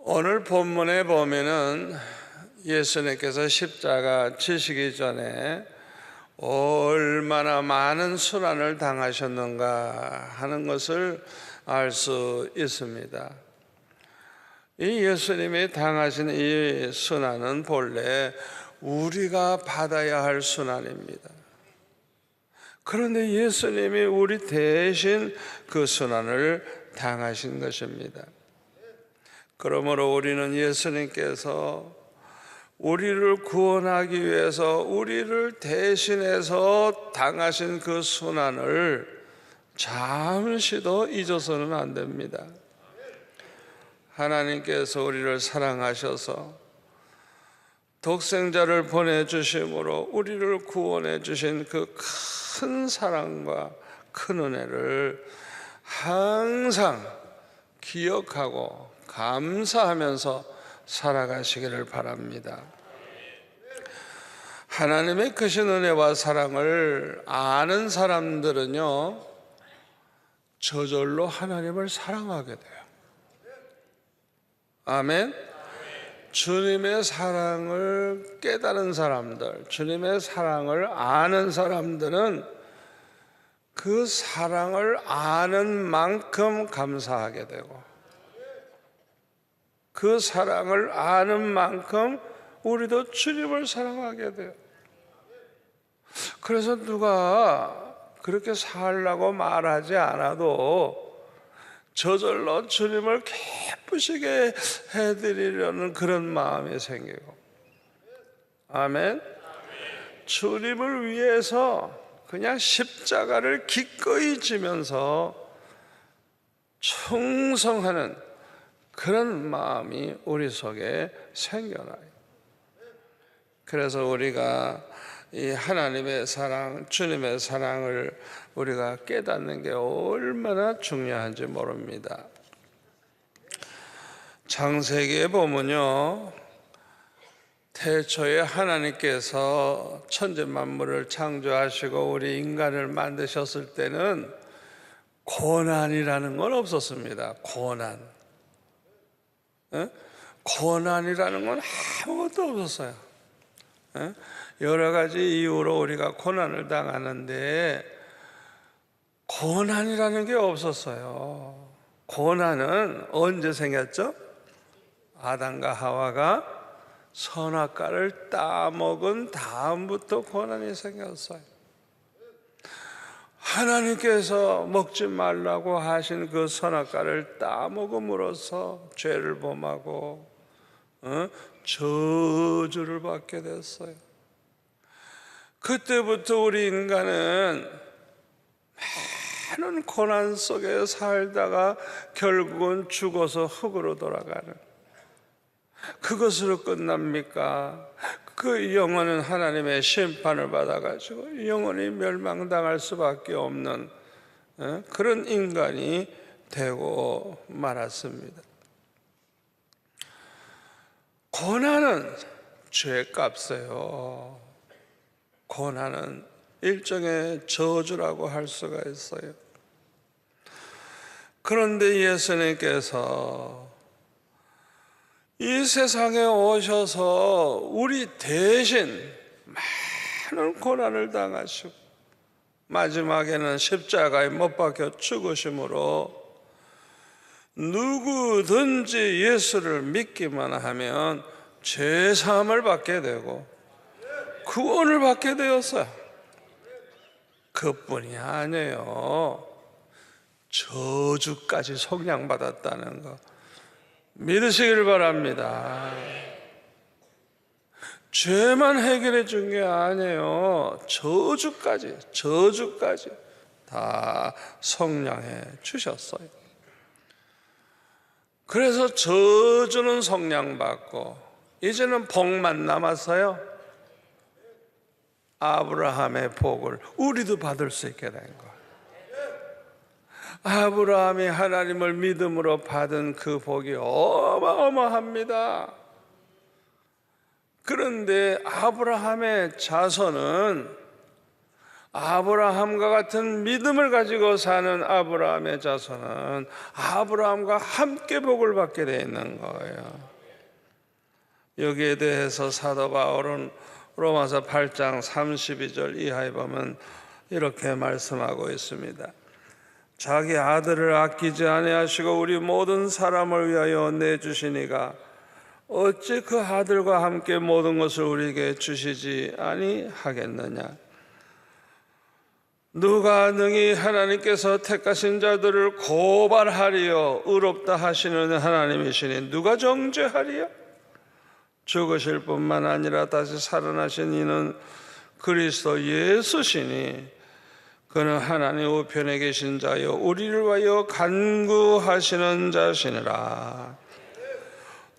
오늘 본문에 보면은 예수님께서 십자가 지시기 전에 얼마나 많은 순환을 당하셨는가 하는 것을 알 수 있습니다. 이 예수님이 당하신 이 순환은 본래 우리가 받아야 할 순환입니다. 그런데 예수님이 우리 대신 그 순환을 당하신 것입니다. 그러므로 우리는 예수님께서 우리를 구원하기 위해서 우리를 대신해서 당하신 그 순환을 잠시도 잊어서는 안 됩니다. 하나님께서 우리를 사랑하셔서 독생자를 보내주심으로 우리를 구원해 주신 그 큰 사랑과 큰 은혜를 항상 기억하고 감사하면서 살아가시기를 바랍니다. 하나님의 크신 은혜와 사랑을 아는 사람들은요, 저절로 하나님을 사랑하게 돼요. 아멘. 주님의 사랑을 깨달은 사람들, 주님의 사랑을 아는 사람들은 그 사랑을 아는 만큼 감사하게 되고, 그 사랑을 아는 만큼 우리도 주님을 사랑하게 돼요. 그래서 누가 그렇게 살라고 말하지 않아도 저절로 주님을 기쁘시게 해드리려는 그런 마음이 생기고, 아멘. 주님을 위해서 그냥 십자가를 기꺼이 지면서 충성하는 그런 마음이 우리 속에 생겨나요. 그래서 우리가 이 하나님의 사랑, 주님의 사랑을 우리가 깨닫는 게 얼마나 중요한지 모릅니다. 창세기에 보면요, 태초에 하나님께서 천지 만물을 창조하시고 우리 인간을 만드셨을 때는 고난이라는 건 없었습니다. 고난이라는 건 아무것도 없었어요. 여러 가지 이유로 우리가 고난을 당하는데 고난이라는 게 없었어요. 고난은 언제 생겼죠? 아담과 하와가 선악과를 따먹은 다음부터 고난이 생겼어요. 하나님께서 먹지 말라고 하신 그 선악과를 따먹음으로써 죄를 범하고 저주를 받게 됐어요. 그때부터 우리 인간은 많은 고난 속에 살다가 결국은 죽어서 흙으로 돌아가는, 그것으로 끝납니까? 그 영혼은 하나님의 심판을 받아가지고 영원히 멸망당할 수밖에 없는 그런 인간이 되고 말았습니다. 고난은 죄값이에요. 고난은 일종의 저주라고 할 수가 있어요. 그런데 예수님께서 이 세상에 오셔서 우리 대신 많은 고난을 당하시고 마지막에는 십자가에 못 박혀 죽으심으로 누구든지 예수를 믿기만 하면 죄사함을 받게 되고 구원을 받게 되었어요. 그뿐이 아니에요. 저주까지 속량받았다는 거 믿으시길 바랍니다. 죄만 해결해 준 게 아니에요. 저주까지 다 속량해 주셨어요. 그래서 저주는 속량받고 이제는 복만 남았어요. 아브라함의 복을 우리도 받을 수 있게 된 거예요. 아브라함이 하나님을 믿음으로 받은 그 복이 어마어마합니다. 그런데 아브라함의 자손은 아브라함과 같은 믿음을 가지고 사는 아브라함의 자손은 아브라함과 함께 복을 받게 되어 있는 거예요. 여기에 대해서 사도 바울은 로마서 8장 32절 이하에 보면 이렇게 말씀하고 있습니다. 자기 아들을 아끼지 아니하시고 우리 모든 사람을 위하여 내주시니가 어찌 그 아들과 함께 모든 것을 우리에게 주시지 아니하겠느냐. 누가 능히 하나님께서 택하신 자들을 고발하리요 의롭다 하시는 하나님이시니 누가 정죄하리요. 죽으실 뿐만 아니라 다시 살아나신 이는 그리스도 예수시니 그는 하나님 우편에 계신 자여 우리를 위하여 간구하시는 자시니라.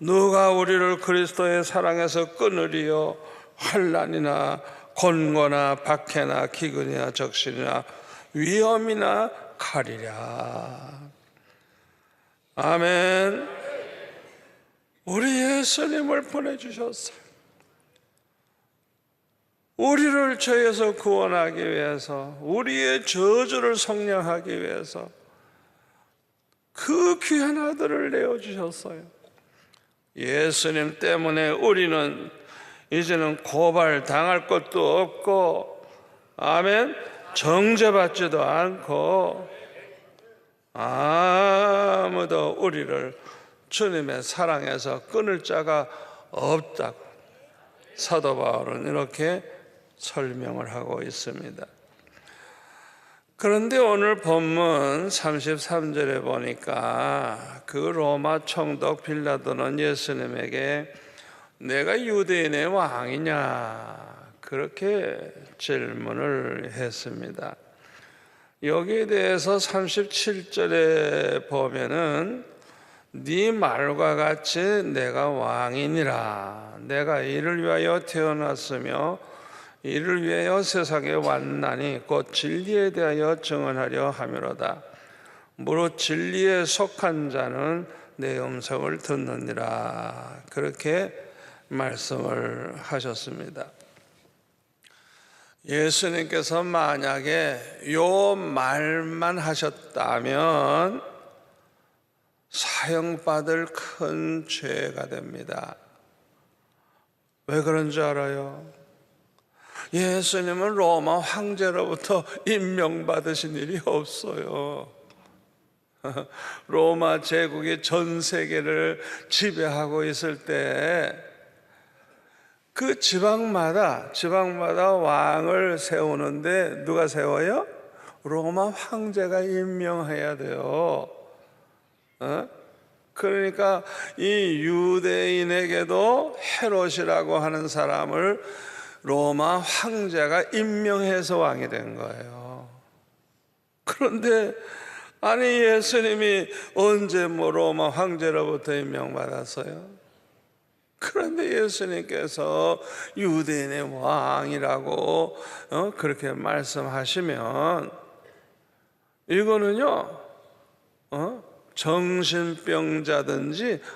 누가 우리를 그리스도의 사랑에서 끊으리요. 환난이나 곤고나 박해나 기근이나 적신이나 위험이나 칼이랴. 아멘. 우리 예수님을 보내주셨어요. 우리를 죄에서 구원하기 위해서, 우리의 저주를 속량하기 위해서 그 귀한 아들을 내어주셨어요. 예수님 때문에 우리는 이제는 고발당할 것도 없고, 아멘, 정죄받지도 않고 아무도 우리를 주님의 사랑에서 끊을 자가 없다고 사도 바울은 이렇게 설명을 하고 있습니다. 그런데 오늘 본문 33절에 보니까 그 로마 총독 빌라도는 예수님에게 내가 유대인의 왕이냐 그렇게 질문을 했습니다. 여기에 대해서 37절에 보면은 네 말과 같이 내가 왕이니라. 내가 이를 위하여 태어났으며 이를 위하여 세상에 왔나니 곧 진리에 대하여 증언하려 함이로다. 무릇 진리에 속한 자는 내 음성을 듣느니라. 그렇게 말씀을 하셨습니다. 예수님께서 만약에 요 말만 하셨다면 사형받을 큰 죄가 됩니다. 왜 그런 줄 알아요? 예수님은 로마 황제로부터 임명받으신 일이 없어요. 로마 제국이 전 세계를 지배하고 있을 때 그 지방마다 왕을 세우는데 누가 세워요? 로마 황제가 임명해야 돼요. 그러니까 이 유대인에게도 헤롯이라고 하는 사람을 로마 황제가 임명해서 왕이 된 거예요. 그런데 아니 예수님이 언제 로마 황제로부터 임명받았어요? 그런데 예수님께서 유대인의 왕이라고 그렇게 말씀하시면 이거는요 정신병자든지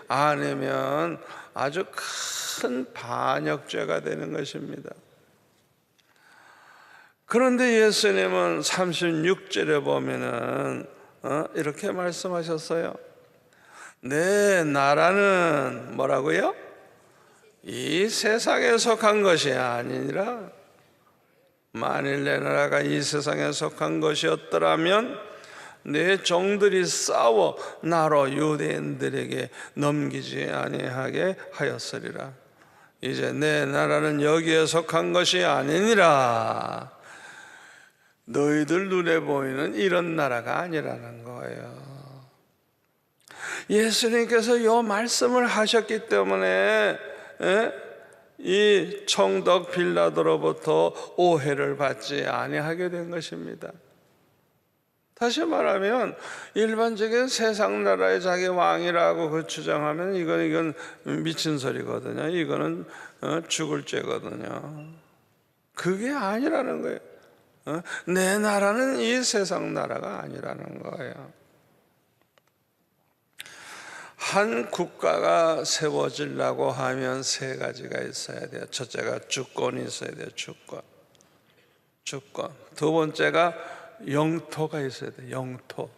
아니면 아주 큰 반역죄가 되는 것입니다. 그런데 예수님은 36절에 보면은 이렇게 말씀하셨어요. 내 나라는 뭐라고요? 이 세상에 속한 것이 아니니라. 만일 내 나라가 이 세상에 속한 것이었더라면 내 종들이 싸워 나로 유대인들에게 넘기지 아니하게 하였으리라. 이제 내 나라는 여기에 속한 것이 아니니라. 너희들 눈에 보이는 이런 나라가 아니라는 거예요. 예수님께서 이 말씀을 하셨기 때문에 이 총독 빌라도로부터 오해를 받지 아니하게 된 것입니다. 다시 말하면 일반적인 세상 나라의 자기 왕이라고 그 주장하면 이건 미친 소리거든요. 이거는 죽을 죄거든요. 그게 아니라는 거예요. 내 나라는 이 세상 나라가 아니라는 거예요. 한 국가가 세워지려고 하면 세 가지가 있어야 돼요. 첫째가 주권이 있어야 돼요. 주권. 주권. 두 번째가 영토가 있어야 돼. 영토.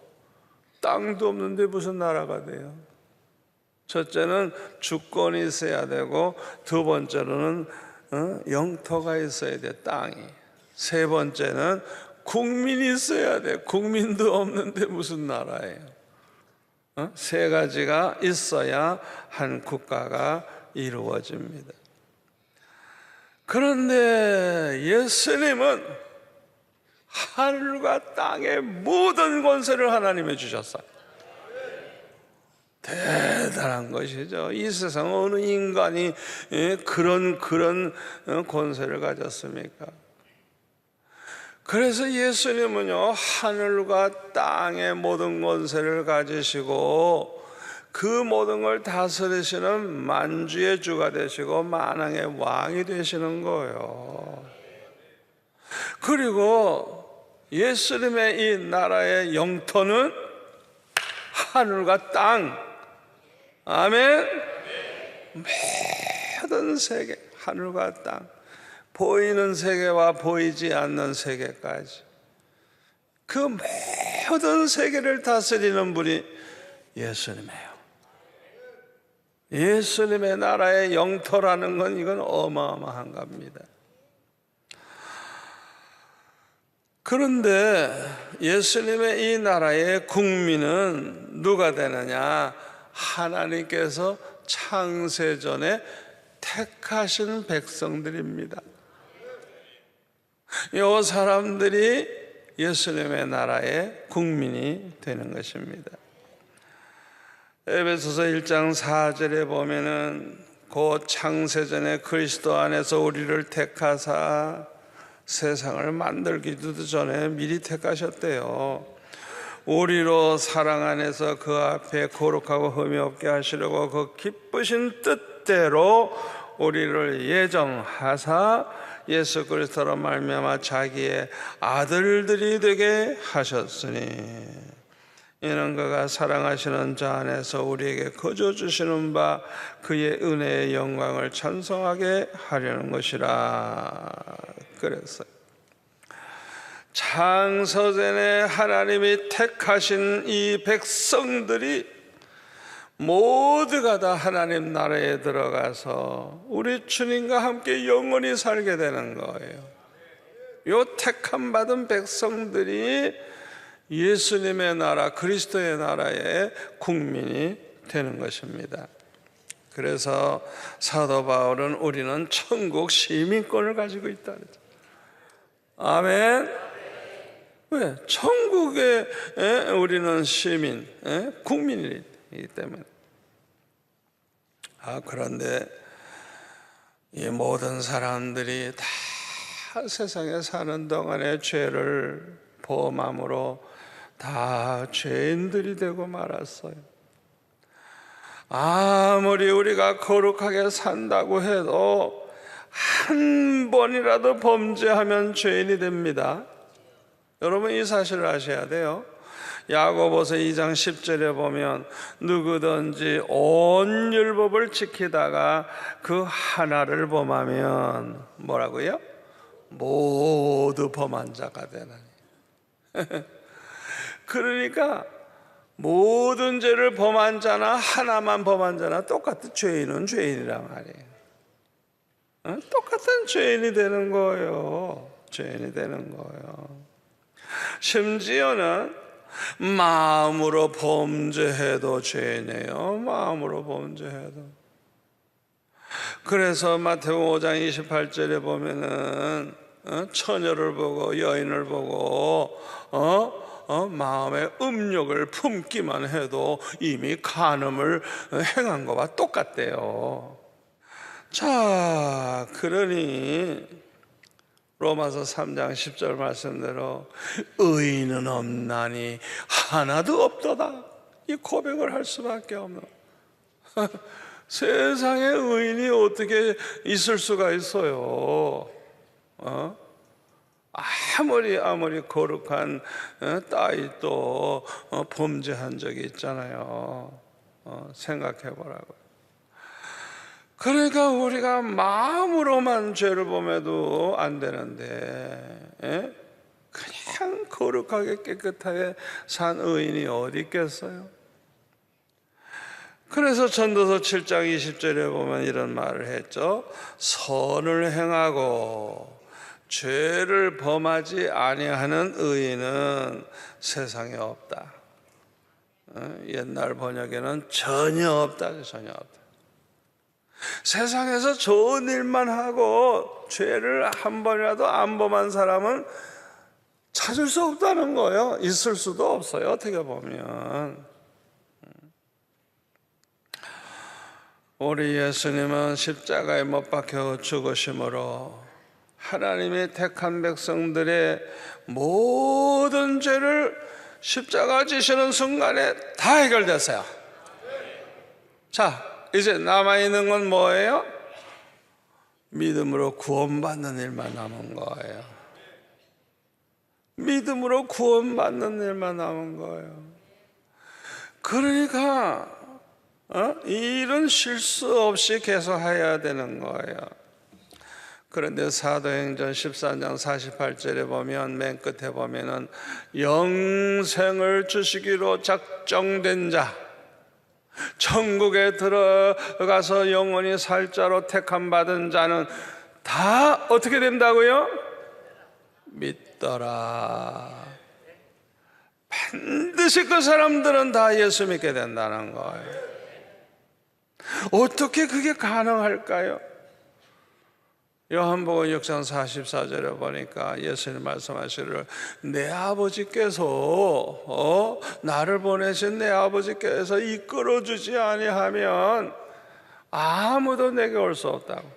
땅도 없는데 무슨 나라가 돼요? 첫째는 주권이 있어야 되고, 두 번째로는 영토가 있어야 돼. 땅이. 세 번째는 국민이 있어야 돼. 국민도 없는데 무슨 나라예요? 세 가지가 있어야 한 국가가 이루어집니다. 그런데 예수님은 하늘과 땅의 모든 권세를 하나님이 주셨어요. 대단한 것이죠. 이 세상 어느 인간이 그런 권세를 가졌습니까? 그래서 예수님은요, 하늘과 땅의 모든 권세를 가지시고 그 모든 걸 다스리시는 만주의 주가 되시고 만왕의 왕이 되시는 거예요. 그리고 예수님의 이 나라의 영토는 하늘과 땅, 아멘. 모든 세계, 하늘과 땅, 보이는 세계와 보이지 않는 세계까지 그 모든 세계를 다스리는 분이 예수님이에요. 예수님의 나라의 영토라는 건 이건 어마어마한 겁니다. 그런데 예수님의 이 나라의 국민은 누가 되느냐? 하나님께서 창세전에 택하신 백성들입니다. 이 사람들이 예수님의 나라의 국민이 되는 것입니다. 에베소서 1장 4절에 보면은 곧 창세전에 그리스도 안에서 우리를 택하사 세상을 만들기도 전에 미리 택하셨대요. 우리로 사랑 안에서 그 앞에 거룩하고 흠이 없게 하시려고 그 기쁘신 뜻대로 우리를 예정하사 예수 그리스도로 말미암아 자기의 아들들이 되게 하셨으니 이는 그가 사랑하시는 자 안에서 우리에게 거저 주시는 바 그의 은혜의 영광을 찬송하게 하려는 것이라 그랬어요. 창세전에 하나님이 택하신 이 백성들이 모두가 다 하나님 나라에 들어가서 우리 주님과 함께 영원히 살게 되는 거예요. 요 택함 받은 백성들이 예수님의 나라, 그리스도의 나라의 국민이 되는 것입니다. 그래서 사도 바울은 우리는 천국 시민권을 가지고 있다 그랬죠. 아멘. 왜? 천국에 우리는 시민, 국민이기 때문에. 그런데 이 모든 사람들이 다 세상에 사는 동안에 죄를 범함으로 다 죄인들이 되고 말았어요. 아무리 우리가 거룩하게 산다고 해도 한 번이라도 범죄하면 죄인이 됩니다. 여러분 이 사실을 아셔야 돼요. 야고보서 2장 10절에 보면 누구든지 온 율법을 지키다가 그 하나를 범하면 뭐라고요? 모두 범한 자가 되나니. 그러니까 모든 죄를 범한 자나 하나만 범한 자나 똑같은 죄인은 죄인이란 말이에요. 똑같은 죄인이 되는 거예요. 죄인이 되는 거예요. 심지어는 마음으로 범죄해도 죄이네요. 마음으로 범죄해도. 그래서 마태복음 5장 28절에 보면은 처녀를 보고 여인을 보고 마음의 음욕을 품기만 해도 이미 간음을 행한 것과 똑같대요. 자, 그러니 로마서 3장 10절 말씀대로 의인은 없나니 하나도 없도다, 이 고백을 할 수밖에 없는. 세상에 의인이 어떻게 있을 수가 있어요? 아무리 거룩한 딸도 범죄한 적이 있잖아요. 생각해 보라고요. 그러니까 우리가 마음으로만 죄를 범해도 안 되는데, 그냥 거룩하게 깨끗하게 산 의인이 어디 있겠어요? 그래서 전도서 7장 20절에 보면 이런 말을 했죠. 선을 행하고 죄를 범하지 아니하는 의인은 세상에 없다. 옛날 번역에는 전혀 없다. 전혀 없다. 세상에서 좋은 일만 하고 죄를 한 번이라도 안 범한 사람은 찾을 수 없다는 거예요. 있을 수도 없어요. 어떻게 보면 우리 예수님은 십자가에 못 박혀 죽으심으로 하나님의 택한 백성들의 모든 죄를 십자가 지시는 순간에 다 해결됐어요. 자, 이제 남아있는 건 뭐예요? 믿음으로 구원받는 일만 남은 거예요. 믿음으로 구원받는 일만 남은 거예요. 그러니까 일은 실수 없이 계속 해야 되는 거예요. 그런데 사도행전 14장 48절에 보면 맨 끝에 보면은 영생을 주시기로 작정된 자, 천국에 들어가서 영원히 살 자로 택함 받은 자는 다 어떻게 된다고요? 믿더라. 반드시 그 사람들은 다 예수 믿게 된다는 거예요. 어떻게 그게 가능할까요? 요한복음 6장 44절에 보니까 예수님 말씀하시기를 내 아버지께서 나를 보내신 내 아버지께서 이끌어주지 아니하면 아무도 내게 올 수 없다고.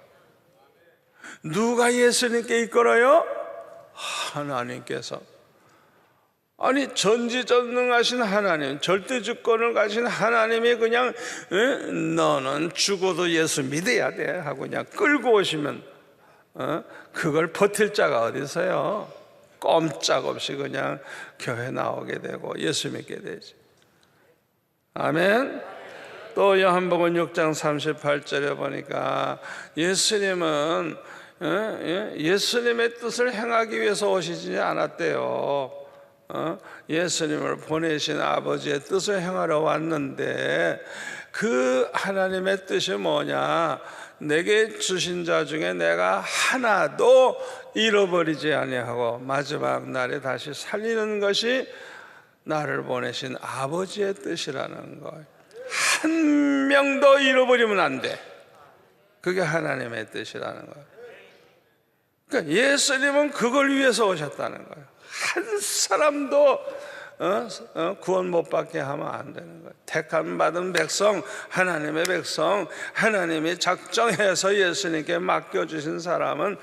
누가 예수님께 이끌어요? 하나님께서. 아니 전지전능하신 하나님, 절대주권을 가진 하나님이 그냥 너는 죽어도 예수 믿어야 돼 하고 그냥 끌고 오시면 그걸 버틸 자가 어디 있어요? 꼼짝없이 그냥 교회 나오게 되고 예수 믿게 되지. 아멘. 또 요한복음 6장 38절에 보니까 예수님은 예수님의 뜻을 행하기 위해서 오시지 않았대요. 예수님을 보내신 아버지의 뜻을 행하러 왔는데 그 하나님의 뜻이 뭐냐? 내게 주신 자 중에 내가 하나도 잃어버리지 아니하고 마지막 날에 다시 살리는 것이 나를 보내신 아버지의 뜻이라는 거예요. 한 명도 잃어버리면 안 돼. 그게 하나님의 뜻이라는 거예요. 그러니까 예수님은 그걸 위해서 오셨다는 거예요. 한 사람도 구원 못 받게 하면 안 되는 거예요. 택함 받은 백성, 하나님의 백성, 하나님이 작정해서 예수님께 맡겨주신 사람은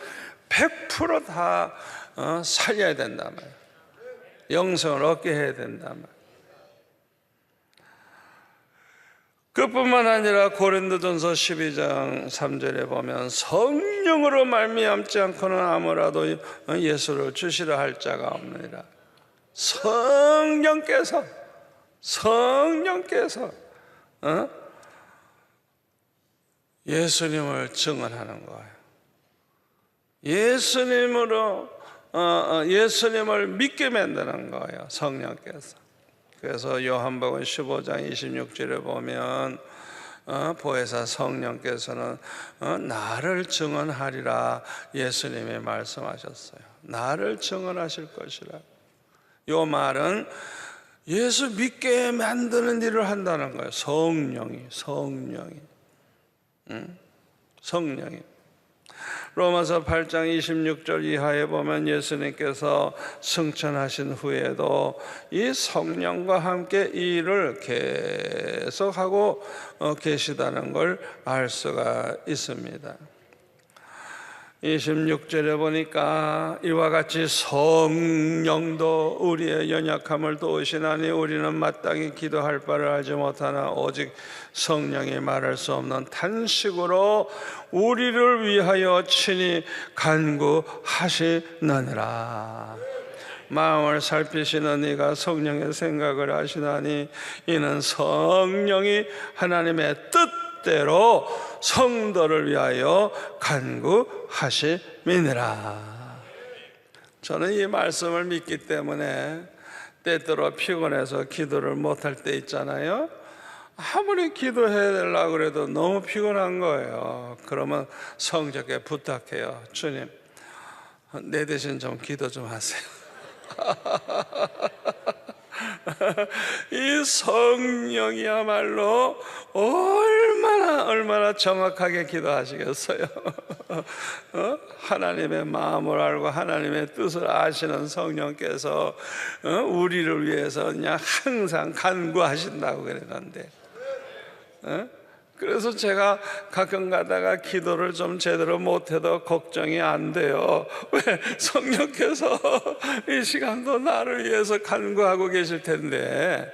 100% 다 살려야 된단 말이에요. 영생을 얻게 해야 된단 말이에요. 그뿐만 아니라 고린도전서 12장 3절에 보면 성령으로 말미암지 않고는 아무라도 예수를 주시려 할 자가 없느니라. 성령께서 예수님을 증언하는 거예요. 예수님을 믿게 만드는 거예요. 성령께서. 그래서 요한복음 15장 26절에 보면 보혜사 성령께서는 나를 증언하리라 예수님이 말씀하셨어요. 나를 증언하실 것이라. 이 말은 예수 믿게 만드는 일을 한다는 거예요. 성령이. 로마서 8장 26절 이하에 보면 예수님께서 승천하신 후에도 이 성령과 함께 이 일을 계속하고 계시다는 걸 알 수가 있습니다. 26절에 보니까 이와 같이 성령도 우리의 연약함을 도우시나니 우리는 마땅히 기도할 바를 알지 못하나 오직 성령이 말할 수 없는 탄식으로 우리를 위하여 친히 간구하시느니라. 마음을 살피시는 이가 성령의 생각을 하시나니 이는 성령이 하나님의 뜻 뜻대로 성도를 위하여 간구하심이니라. 저는 이 말씀을 믿기 때문에 때때로 피곤해서 기도를 못할 때 있잖아요. 아무리 기도해야 되려고 그래도 너무 피곤한 거예요. 그러면 성적에 부탁해요. 주님, 내 대신 좀 기도 좀 하세요. 이 성령이야말로 얼마나 정확하게 기도하시겠어요. 하나님의 마음을 알고 하나님의 뜻을 아시는 성령께서 우리를 위해서 그냥 항상 간구하신다고 그랬는데, 그래서 제가 가끔 가다가 기도를 좀 제대로 못해도 걱정이 안 돼요. 왜? 성령께서 이 시간도 나를 위해서 간구하고 계실 텐데.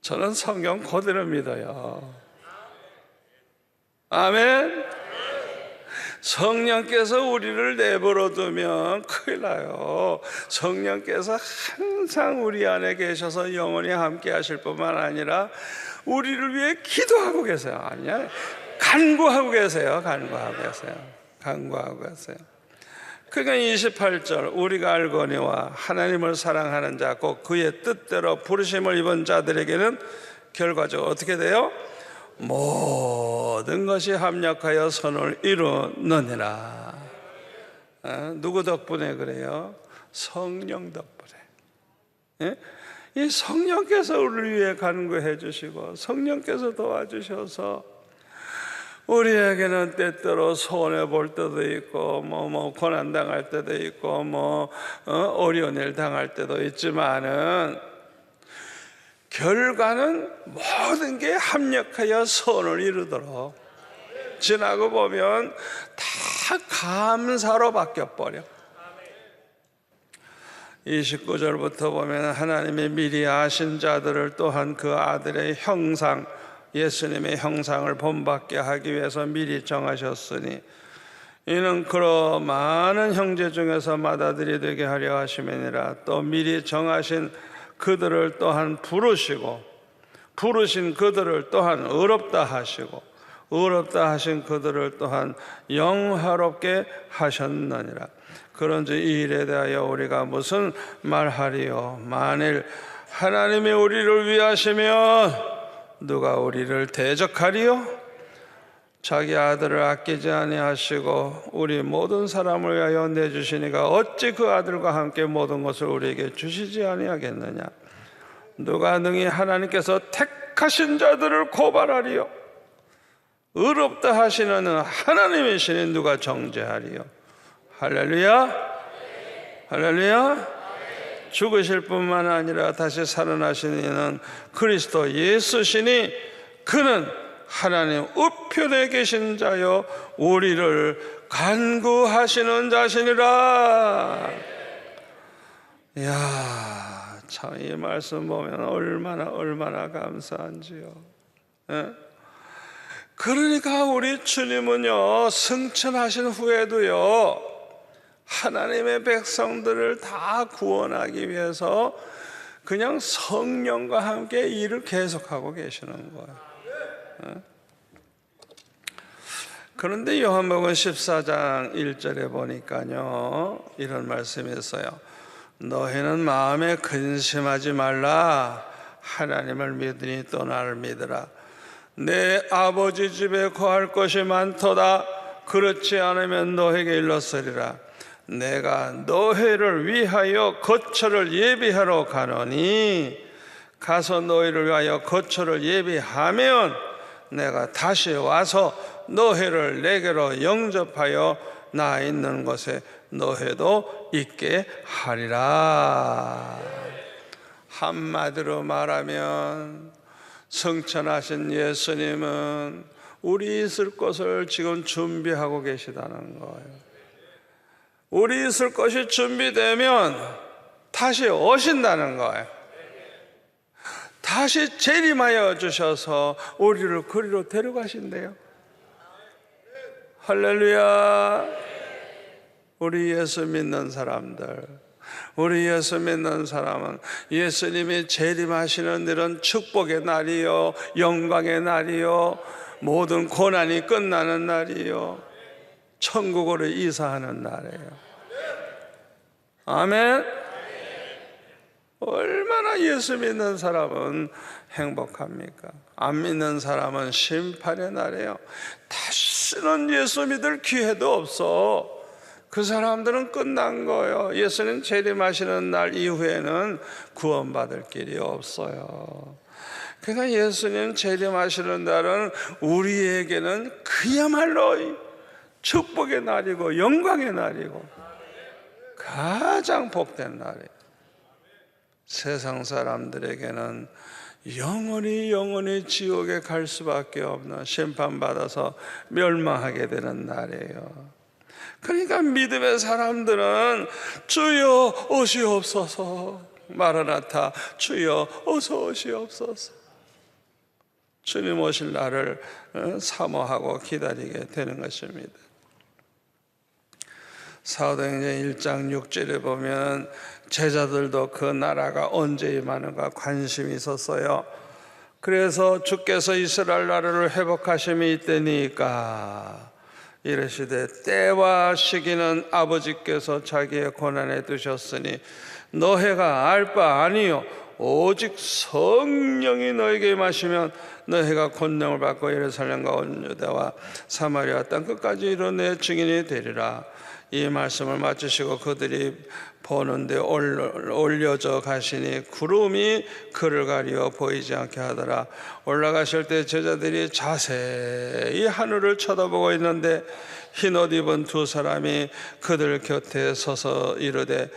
저는 성경 그대로 믿어요. 아멘. 성령께서 우리를 내버려 두면 큰일 나요. 성령께서 항상 우리 안에 계셔서 영원히 함께 하실 뿐만 아니라 우리를 위해 기도하고 계세요. 아니야, 간구하고 계세요. 간구하고 계세요. 그러니까 28절, 우리가 알거니와 하나님을 사랑하는 자 곧 그의 뜻대로 부르심을 입은 자들에게는 결과적으로 어떻게 돼요? 모든 것이 합력하여 선을 이루느니라. 누구 덕분에 그래요? 성령 덕분에. 이 성령께서 우리를 위해 간구해 주시고 성령께서 도와주셔서 우리에게는 때때로 손해 볼 때도 있고 고난 당할 때도 있고 어려운 일 당할 때도 있지만은 결과는 모든 게 합력하여 선을 이루도록, 지나고 보면 다 감사로 바뀌어버려. 29절부터 보면 하나님이 미리 아신 자들을 또한 그 아들의 형상, 예수님의 형상을 본받게 하기 위해서 미리 정하셨으니 이는 그러 많은 형제 중에서 맏아들이 되게 하려 하심이니라. 또 미리 정하신 그들을 또한 부르시고 부르신 그들을 또한 의롭다 하시고 의롭다 하신 그들을 또한 영화롭게 하셨느니라. 그런즉 이 일에 대하여 우리가 무슨 말하리요? 만일 하나님이 우리를 위하시면 누가 우리를 대적하리요? 자기 아들을 아끼지 아니하시고 우리 모든 사람을 위하여 내주시니가 어찌 그 아들과 함께 모든 것을 우리에게 주시지 아니하겠느냐? 누가 능히 하나님께서 택하신 자들을 고발하리요? 의롭다 하시는 하나님이시니 누가 정죄하리요? 할렐루야, 할렐루야. 죽으실 뿐만 아니라 다시 살아나신 이는 그리스도 예수시니 그는 하나님 우편에 계신 자여 우리를 간구하시는 자시니라. 이야, 참 이 말씀 보면 얼마나 감사한지요. 그러니까 우리 주님은요, 승천하신 후에도요, 하나님의 백성들을 다 구원하기 위해서 그냥 성령과 함께 일을 계속하고 계시는 거예요. 그런데 요한복음 14장 1절에 보니까요, 이런 말씀이 있어요. 너희는 마음에 근심하지 말라. 하나님을 믿으니 또 나를 믿으라. 내 아버지 집에 거할 것이 많도다. 그렇지 않으면 너에게 일렀으리라. 내가 너희를 위하여 거처를 예비하러 가노니 가서 너희를 위하여 거처를 예비하면 내가 다시 와서 너희를 내게로 영접하여 나 있는 곳에 너희도 있게 하리라. 한마디로 말하면 승천하신 예수님은 우리 있을 곳을 지금 준비하고 계시다는 거예요. 우리 있을 것이 준비되면 다시 오신다는 거예요. 다시 재림하여 주셔서 우리를 그리로 데려가신대요. 할렐루야. 우리 예수 믿는 사람들, 우리 예수 믿는 사람은 예수님이 재림하시는 일은 축복의 날이요, 영광의 날이요, 모든 고난이 끝나는 날이요, 천국으로 이사하는 날이에요. 아멘. 얼마나 예수 믿는 사람은 행복합니까? 안 믿는 사람은 심판의 날이에요. 다시는 예수 믿을 기회도 없어. 그 사람들은 끝난 거예요. 예수님 재림하시는 날 이후에는 구원받을 길이 없어요. 그러니까 예수님 재림하시는 날은 우리에게는 그야말로 축복의 날이고 영광의 날이고 가장 복된 날이에요. 세상 사람들에게는 영원히 지옥에 갈 수밖에 없는, 심판받아서 멸망하게 되는 날이에요. 그러니까 믿음의 사람들은 주여 오시옵소서, 마라나타, 주여 어서 오시옵소서, 주님 오실 날을 사모하고 기다리게 되는 것입니다. 사도행전 1장 6절에 보면 제자들도 그 나라가 언제 임하는가 관심이 있었어요. 그래서 주께서 이스라엘 나라를 회복하심이 있다니까 이르시되 때와 시기는 아버지께서 자기의 권한에 두셨으니 너희가 알 바 아니요 오직 성령이 너에게 임하시면 너희가 권능을 받고 예루살렘과 온 유대와 사마리아 땅 끝까지 이르러 내 증인이 되리라. 이 말씀을 마치시고 그들이 보는데 올려져 가시니 구름이 그를 가리어 보이지 않게 하더라. 올라가실 때 제자들이 자세히 하늘을 쳐다보고 있는데 흰옷 입은 두 사람이 그들 곁에 서서 이르되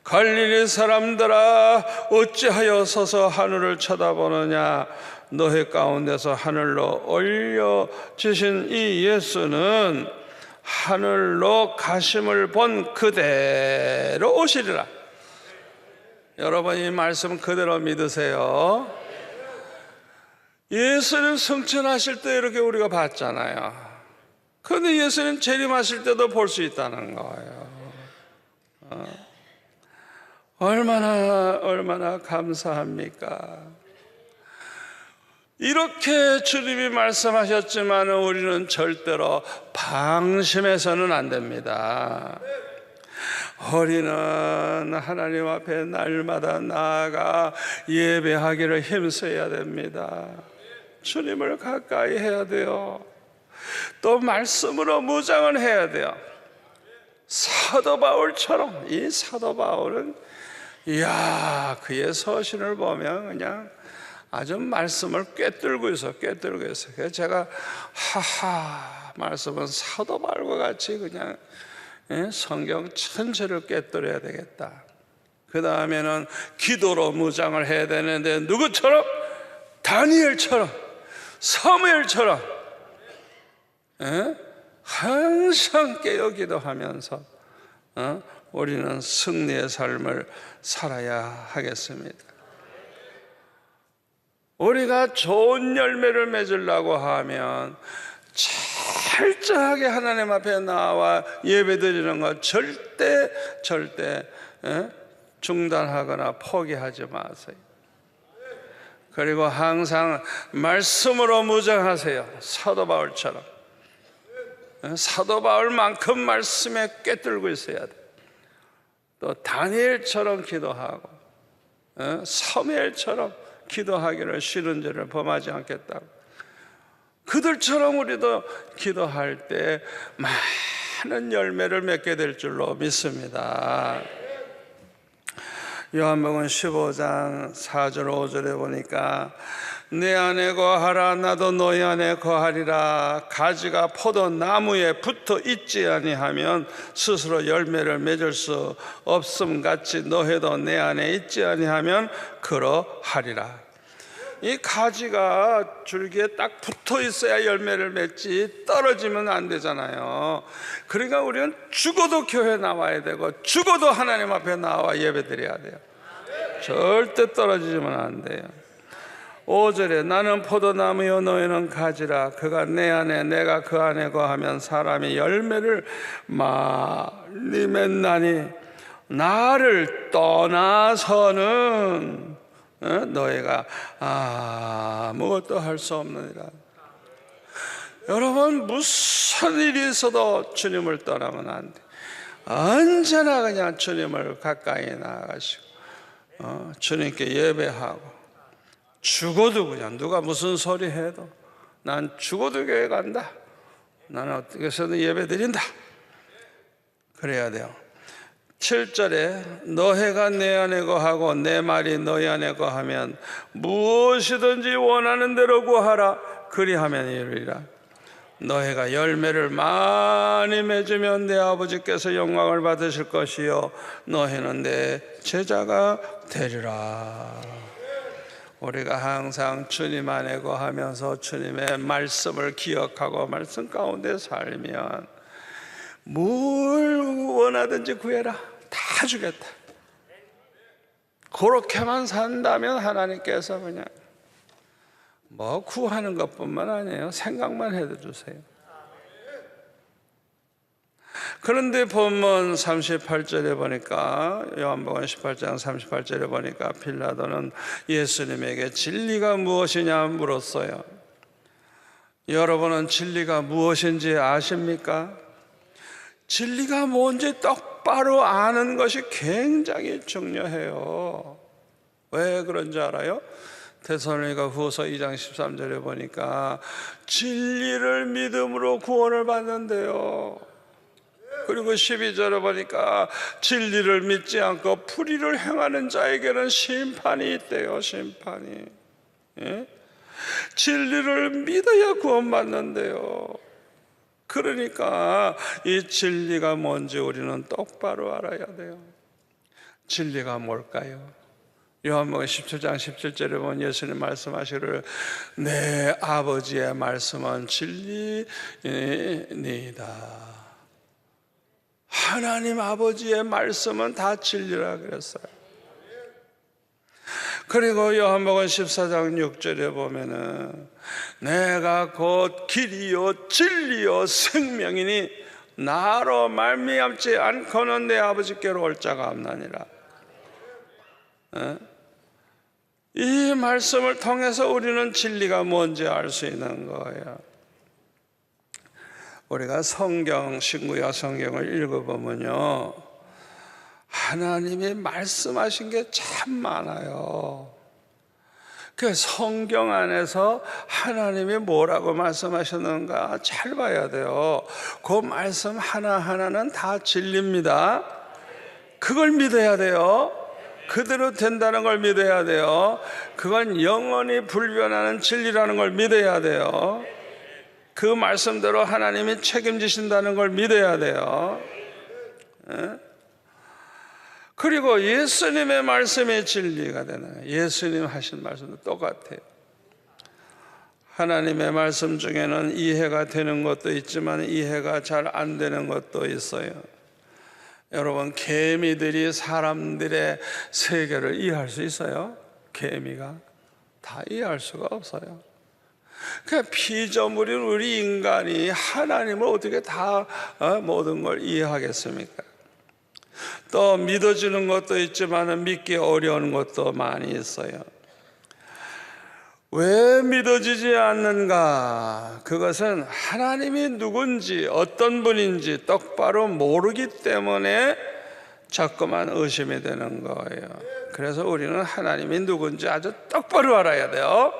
갈릴리 사람들아 어찌하여 서서 하늘을 쳐다보느냐. 너희 가운데서 하늘로 올려지신 이 예수는 하늘로 가심을 본 그대로 오시리라. 여러분 이 말씀 그대로 믿으세요. 예수님 승천하실 때 이렇게 우리가 봤잖아요. 그런데 예수님 재림하실 때도 볼 수 있다는 거예요. 얼마나 감사합니까? 이렇게 주님이 말씀하셨지만 우리는 절대로 방심해서는 안 됩니다. 우리는 하나님 앞에 날마다 나아가 예배하기를 힘써야 됩니다. 주님을 가까이 해야 돼요. 또 말씀으로 무장을 해야 돼요. 사도 바울처럼. 이 사도 바울은 이야, 그의 서신을 보면 그냥 아주 말씀을 꿰뚫고 있어. 그래서 제가 말씀은 사도 바울과 같이 그냥 성경 전체를 꿰뚫어야 되겠다. 그 다음에는 기도로 무장을 해야 되는데 누구처럼? 다니엘처럼, 사무엘처럼 항상 깨어 기도하면서 우리는 승리의 삶을 살아야 하겠습니다. 우리가 좋은 열매를 맺으려고 하면 철저하게 하나님 앞에 나와 예배드리는 것 절대 중단하거나 포기하지 마세요. 그리고 항상 말씀으로 무장하세요. 사도 바울처럼. 사도 바울만큼 말씀에 꿰뚫고 있어야 돼. 또 다니엘처럼 기도하고 사무엘처럼 기도하기를 싫은 죄를 범하지 않겠다고. 그들처럼 우리도 기도할 때 많은 열매를 맺게 될 줄로 믿습니다. 요한복음 15장 4절 5절에 보니까 내 안에 거하라 나도 너희 안에 거하리라. 가지가 포도나무에 붙어 있지 아니하면 스스로 열매를 맺을 수 없음 같이 너희도 내 안에 있지 아니하면 그러하리라. 이 가지가 줄기에 딱 붙어 있어야 열매를 맺지 떨어지면 안 되잖아요. 그러니까 우리는 죽어도 교회 나와야 되고 죽어도 하나님 앞에 나와 예배드려야 돼요. 절대 떨어지면 안 돼요. 5절에 나는 포도나무요 너희는 가지라. 그가 내 안에 내가 그 안에 거하면 사람이 열매를 많이 맺나니 나를 떠나서는 너희가 아무것도 할 수 없느니라. 여러분, 무슨 일이 있어도 주님을 떠나면 안 돼. 언제나 그냥 주님을 가까이 나아가시고 주님께 예배하고, 죽어도 그냥 누가 무슨 소리 해도 난 죽어도 교회 간다, 나는 어떻게 해서든 예배 드린다, 그래야 돼요. 7절에 너희가 내 안에 거하고 내 말이 너희 안에 거하면 무엇이든지 원하는 대로 구하라, 그리하면 이루리라. 너희가 열매를 많이 맺으면 내 아버지께서 영광을 받으실 것이요 너희는 내 제자가 되리라. 우리가 항상 주님 안에 거하면서 주님의 말씀을 기억하고 말씀 가운데 살면 뭘 원하든지 구해라, 다 주겠다. 그렇게만 산다면 하나님께서 그냥 구하는 것뿐만 아니에요, 생각만 해도 주세요. 그런데 본문 38절에 보니까, 요한복음 18장 38절에 보니까 빌라도는 예수님에게 진리가 무엇이냐 물었어요. 여러분은 진리가 무엇인지 아십니까? 진리가 뭔지 똑바로 아는 것이 굉장히 중요해요. 왜 그런지 알아요? 데살로니가 후서 2장 13절에 보니까 진리를 믿음으로 구원을 받는데요. 그리고 12절에 보니까 진리를 믿지 않고 불의를 행하는 자에게는 심판이 있대요. 심판이. 예? 진리를 믿어야 구원받는데요. 그러니까 이 진리가 뭔지 우리는 똑바로 알아야 돼요. 진리가 뭘까요? 요한복음 17장 17절에 보면 예수님 말씀하시기를 내 아버지의 말씀은 진리니이다. 하나님 아버지의 말씀은 다 진리라 그랬어요. 그리고 요한복음 14장 6절에 보면은 내가 곧 길이요 진리요 생명이니 나로 말미암지 않고는 내 아버지께로 올 자가 없나니라. 이 말씀을 통해서 우리는 진리가 뭔지 알 수 있는 거예요. 우리가 성경, 신구약 성경을 읽어보면요, 하나님이 말씀하신 게 참 많아요. 그 성경 안에서 하나님이 뭐라고 말씀하셨는가 잘 봐야 돼요. 그 말씀 하나하나는 다 진리입니다. 그걸 믿어야 돼요. 그대로 된다는 걸 믿어야 돼요. 그건 영원히 불변하는 진리라는 걸 믿어야 돼요. 그 말씀대로 하나님이 책임지신다는 걸 믿어야 돼요. 그리고 예수님의 말씀이 진리가 되는, 예수님 하신 말씀도 똑같아요. 하나님의 말씀 중에는 이해가 되는 것도 있지만 이해가 잘 안 되는 것도 있어요. 여러분, 개미들이 사람들의 세계를 이해할 수 있어요? 개미가 다 이해할 수가 없어요. 그 피조물인 우리 인간이 하나님을 어떻게 다 모든 걸 이해하겠습니까? 또 믿어지는 것도 있지만 믿기 어려운 것도 많이 있어요. 왜 믿어지지 않는가? 그것은 하나님이 누군지 어떤 분인지 똑바로 모르기 때문에 자꾸만 의심이 되는 거예요. 그래서 우리는 하나님이 누군지 아주 똑바로 알아야 돼요.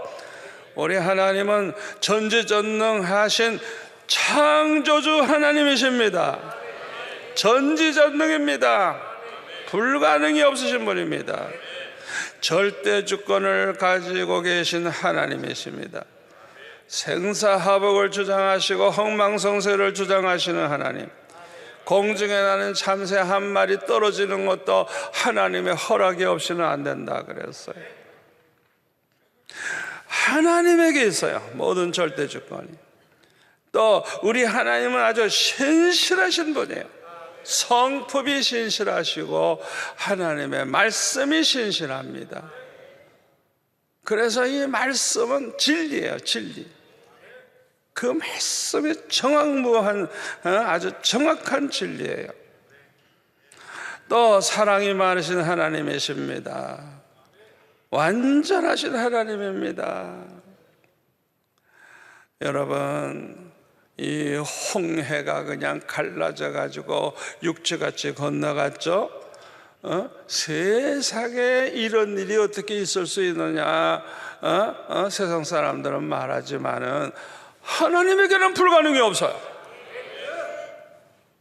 우리 하나님은 전지전능하신 창조주 하나님이십니다. 전지전능입니다. 불가능이 없으신 분입니다. 절대 주권을 가지고 계신 하나님이십니다. 생사화복을 주장하시고 흥망성쇠를 주장하시는 하나님, 공중에 나는 참새 한 마리 떨어지는 것도 하나님의 허락이 없이는 안 된다 그랬어요. 하나님에게 있어요, 모든 절대 주권이. 또 우리 하나님은 아주 신실하신 분이에요. 성품이 신실하시고 하나님의 말씀이 신실합니다. 그래서 이 말씀은 진리예요, 진리. 그 말씀이 정확무한 아주 정확한 진리예요. 또 사랑이 많으신 하나님이십니다. 완전하신 하나님입니다. 여러분, 이 홍해가 그냥 갈라져 가지고 육지같이 건너갔죠. 세상에 이런 일이 어떻게 있을 수 있느냐, 세상 사람들은 말하지만은 하나님에게는 불가능이 없어요.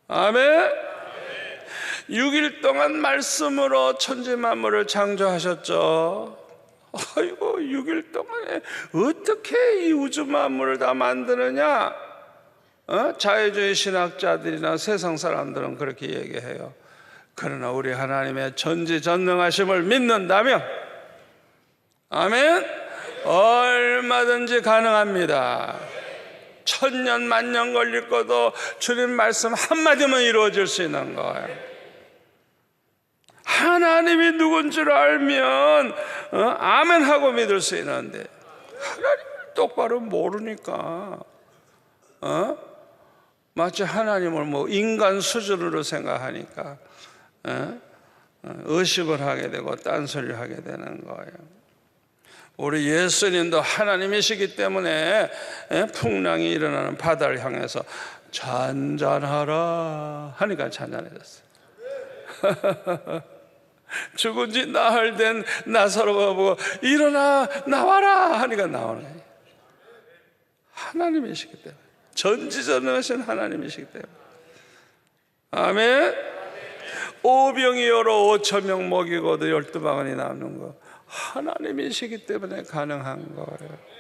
아멘. 6일 동안 말씀으로 천지 만물을 창조하셨죠. 아이고, 6일 동안에 어떻게 이 우주 만물을 다 만드느냐? 자유주의 신학자들이나 세상 사람들은 그렇게 얘기해요. 그러나 우리 하나님의 전지전능하심을 믿는다면, 아멘, 얼마든지 가능합니다. 1000년 만년 걸릴 것도 주님 말씀 한마디면 이루어질 수 있는 거예요. 하나님이 누군지를 알면 아멘 하고 믿을 수 있는데, 하나님을 똑바로 모르니까 마치 하나님을 뭐 인간 수준으로 생각하니까 의심을 하게 되고 딴소리를 하게 되는 거예요. 우리 예수님도 하나님이시기 때문에 풍랑이 일어나는 바다를 향해서 잔잔하라 하니까 잔잔해졌어요. 죽은 지 나흘 된 나사로가 보고 일어나 나와라 하니까 나오는 거예요. 하나님이시기 때문에, 전지전능하신 하나님이시기 때문에. 아멘. 오병이어로 5,000명 먹이고도 12바구니 남는 거 하나님이시기 때문에 가능한 거예요.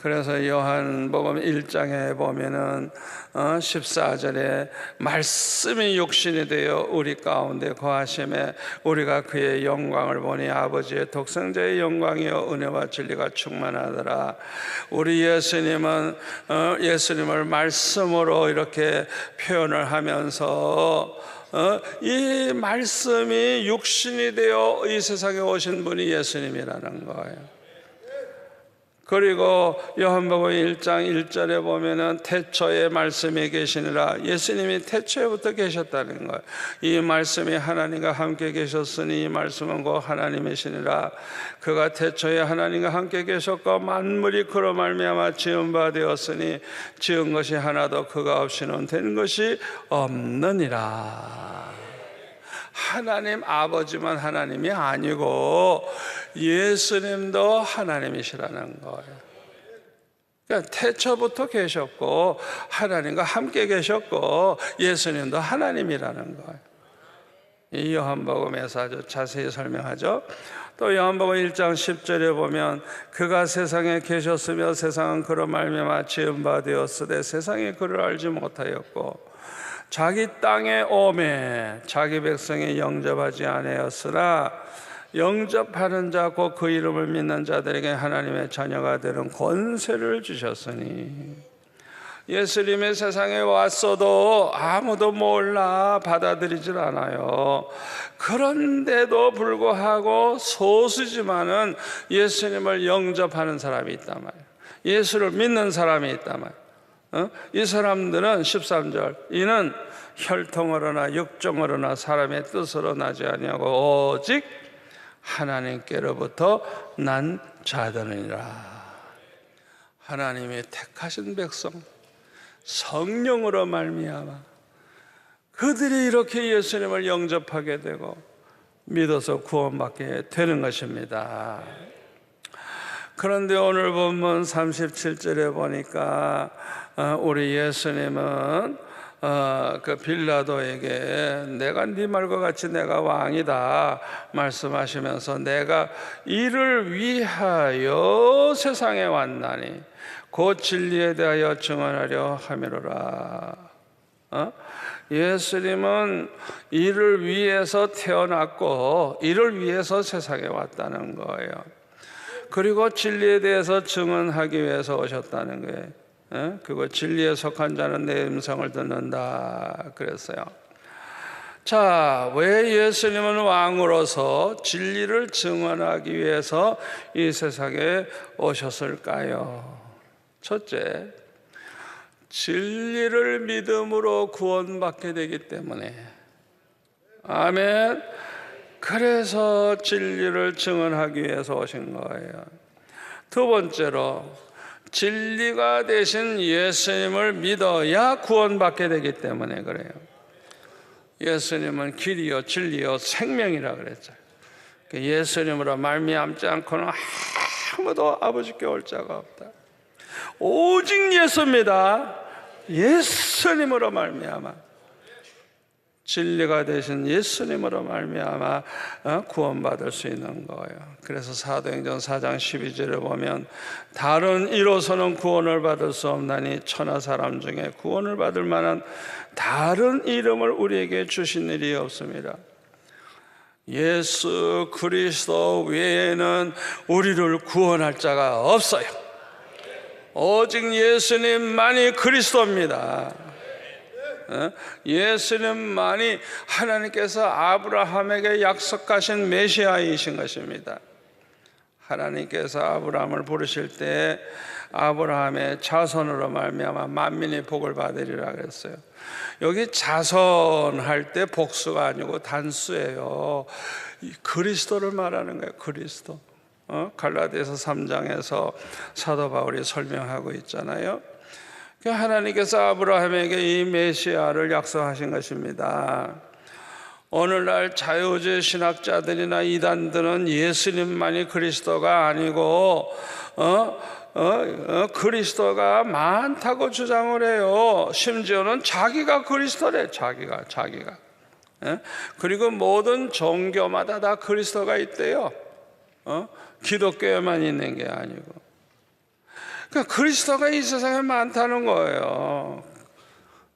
그래서 요한복음 1장에 보면은 14절에 말씀이 육신이 되어 우리 가운데 거하심에 우리가 그의 영광을 보니 아버지의 독생자의 영광이요 은혜와 진리가 충만하더라. 우리 예수님은 예수님을 말씀으로 이렇게 표현을 하면서 이 말씀이 육신이 되어 이 세상에 오신 분이 예수님이라는 거예요. 그리고 요한복음 1장 1절에 보면은 태초에 말씀이 계시니라. 예수님이 태초에부터 계셨다는 거예요. 이 말씀이 하나님과 함께 계셨으니 이 말씀은 곧 하나님이시니라. 그가 태초에 하나님과 함께 계셨고 만물이 그로 말미암아 지은 바 되었으니 지은 것이 하나도 그가 없이는 된 것이 없느니라. 하나님 아버지만 하나님이 아니고 예수님도 하나님이시라는 거예요. 그러니까 태초부터 계셨고 하나님과 함께 계셨고 예수님도 하나님이라는 거예요. 이 요한복음에서 아주 자세히 설명하죠. 또 요한복음 1장 10절에 보면 그가 세상에 계셨으며 세상은 그로 말미암아 지은 바 되었으되 세상이 그를 알지 못하였고 자기 땅에 오매 자기 백성이 영접하지 아니하였으나 영접하는 자 곧 그 이름을 믿는 자들에게 하나님의 자녀가 되는 권세를 주셨으니. 예수님이 세상에 왔어도 아무도 몰라 받아들이질 않아요. 그런데도 불구하고 소수지만은 예수님을 영접하는 사람이 있단 말이에요. 예수를 믿는 사람이 있단 말이에요. 이 사람들은 13절 이는 혈통으로나 육종으로나 사람의 뜻으로 나지 아니하고 오직 하나님께로부터 난 자들이니라. 하나님이 택하신 백성 성령으로 말미암아 그들이 이렇게 예수님을 영접하게 되고 믿어서 구원받게 되는 것입니다. 그런데 오늘 본문 37절에 보니까 우리 예수님은 그 빌라도에게 내가 네 말과 같이 내가 왕이다 말씀하시면서 내가 이를 위하여 세상에 왔나니 곧 진리에 대하여 증언하려 함이로라. 예수님은 이를 위해서 태어났고 이를 위해서 세상에 왔다는 거예요. 그리고 진리에 대해서 증언하기 위해서 오셨다는 거예요. 그리고 진리에 속한 자는 내 음성을 듣는다 그랬어요. 자, 왜 예수님은 왕으로서 진리를 증언하기 위해서 이 세상에 오셨을까요? 첫째, 진리를 믿음으로 구원받게 되기 때문에 아멘. 그래서 진리를 증언하기 위해서 오신 거예요. 두 번째로 진리가 되신 예수님을 믿어야 구원받게 되기 때문에 그래요. 예수님은 길이요 진리요 생명이라 그랬죠. 예수님으로 말미암지 않고는 아무도 아버지께 올 자가 없다. 오직 예수입니다. 예수님으로 말미암아, 진리가 되신 예수님으로 말미암아 구원받을 수 있는 거예요. 그래서 사도행전 4장 12절에 보면 다른 이로서는 구원을 받을 수 없나니 천하 사람 중에 구원을 받을 만한 다른 이름을 우리에게 주신 일이 없습니다. 예수 그리스도 외에는 우리를 구원할 자가 없어요. 오직 예수님만이 그리스도입니다. 예수님만이 하나님께서 아브라함에게 약속하신 메시아이신 것입니다. 하나님께서 아브라함을 부르실 때 아브라함의 자손으로 말미암아 만민이 복을 받으리라 그랬어요. 여기 자손할 때 복수가 아니고 단수예요. 그리스도를 말하는 거예요. 그리스도. 갈라디아서 3장에서 사도 바울이 설명하고 있잖아요. 하나님께서 아브라함에게 이 메시아를 약속하신 것입니다. 오늘날 자유주의 신학자들이나 이단들은 예수님만이 그리스도가 아니고 그리스도가 많다고 주장을 해요. 심지어는 자기가 그리스도래. 자기가 그리고 모든 종교마다 다 그리스도가 있대요. 기독교에만 있는 게 아니고. 그러니까 그리스도가 이 세상에 많다는 거예요.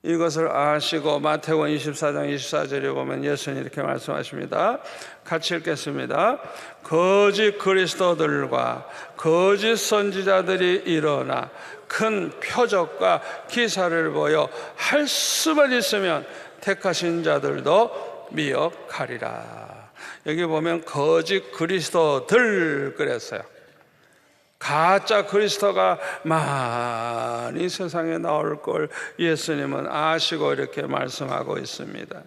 이것을 아시고 마태복음 24장 24절에 보면 예수님이 이렇게 말씀하십니다. 같이 읽겠습니다. 거짓 그리스도들과 거짓 선지자들이 일어나 큰 표적과 기사를 보여 할 수만 있으면 택하신 자들도 미혹하리라. 여기 보면 거짓 그리스도들 그랬어요. 가짜 그리스도가 많이 세상에 나올 걸 예수님은 아시고 이렇게 말씀하고 있습니다.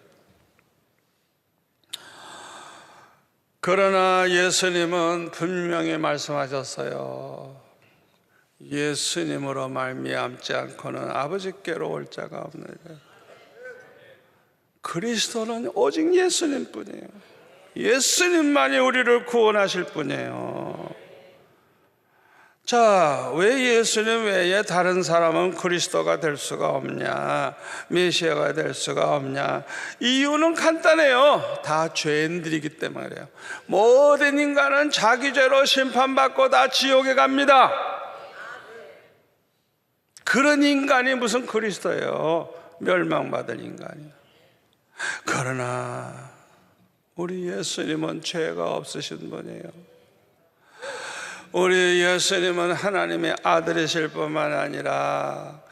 그러나 예수님은 분명히 말씀하셨어요. 예수님으로 말미암지 않고는 아버지께로 올 자가 없느니라. 그리스도는 오직 예수님뿐이에요. 예수님만이 우리를 구원하실 분이에요. 자, 왜 예수님 외에 다른 사람은 그리스도가 될 수가 없냐, 메시아가 될 수가 없냐? 이유는 간단해요. 다 죄인들이기 때문에 그래요. 모든 인간은 자기 죄로 심판받고 다 지옥에 갑니다. 그런 인간이 무슨 그리스도예요? 멸망받을 인간이에요. 그러나 우리 예수님은 죄가 없으신 분이에요. 우리 예수님은 하나님의 아들이실 뿐만 아니라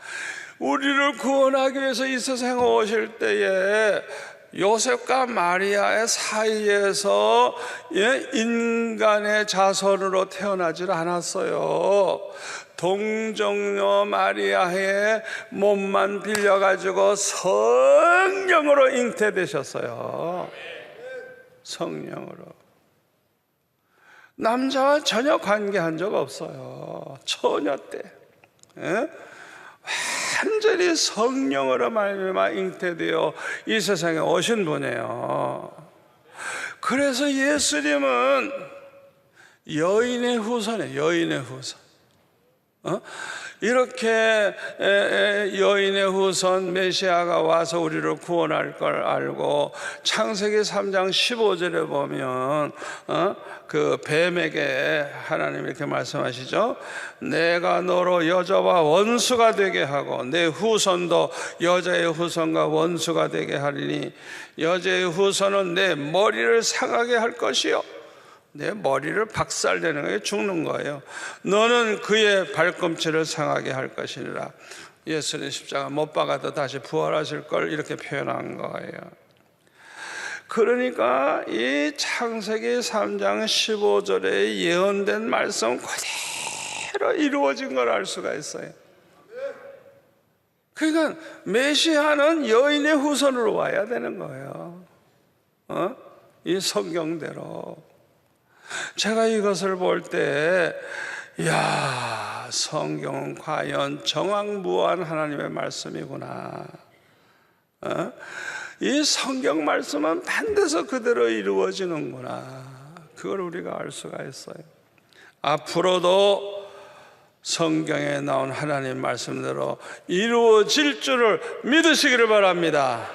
우리를 구원하기 위해서 이 세상에 오실 때에 요셉과 마리아의 사이에서 인간의 자손으로 태어나질 않았어요. 동정녀 마리아의 몸만 빌려가지고 성령으로 잉태되셨어요. 성령으로. 남자와 전혀 관계한 적 없어요. 처녀 때 완전히 성령으로 말미암아 잉태되어 이 세상에 오신 분이에요. 그래서 예수님은 여인의 후손이에요. 여인의 후손. 이렇게 여인의 후손 메시아가 와서 우리를 구원할 걸 알고 창세기 3장 15절에 보면 그 뱀에게 하나님 이렇게 말씀하시죠. 내가 너로 여자와 원수가 되게 하고 내 후손도 여자의 후손과 원수가 되게 하리니 여자의 후손은 내 머리를 상하게 할 것이요 내 머리를 박살내는 거예요. 죽는 거예요. 너는 그의 발꿈치를 상하게 할 것이니라. 예수님 십자가 못 박아도 다시 부활하실 걸 이렇게 표현한 거예요. 그러니까 이 창세기 3장 15절에 예언된 말씀 그대로 이루어진 걸 알 수가 있어요. 그러니까 메시아는 여인의 후손으로 와야 되는 거예요. 이 성경대로. 제가 이것을 볼 때, 이야, 성경은 과연 정확무한 하나님의 말씀이구나. 이 성경 말씀은 반드시 그대로 이루어지는구나. 그걸 우리가 알 수가 있어요. 앞으로도 성경에 나온 하나님 말씀대로 이루어질 줄을 믿으시기를 바랍니다.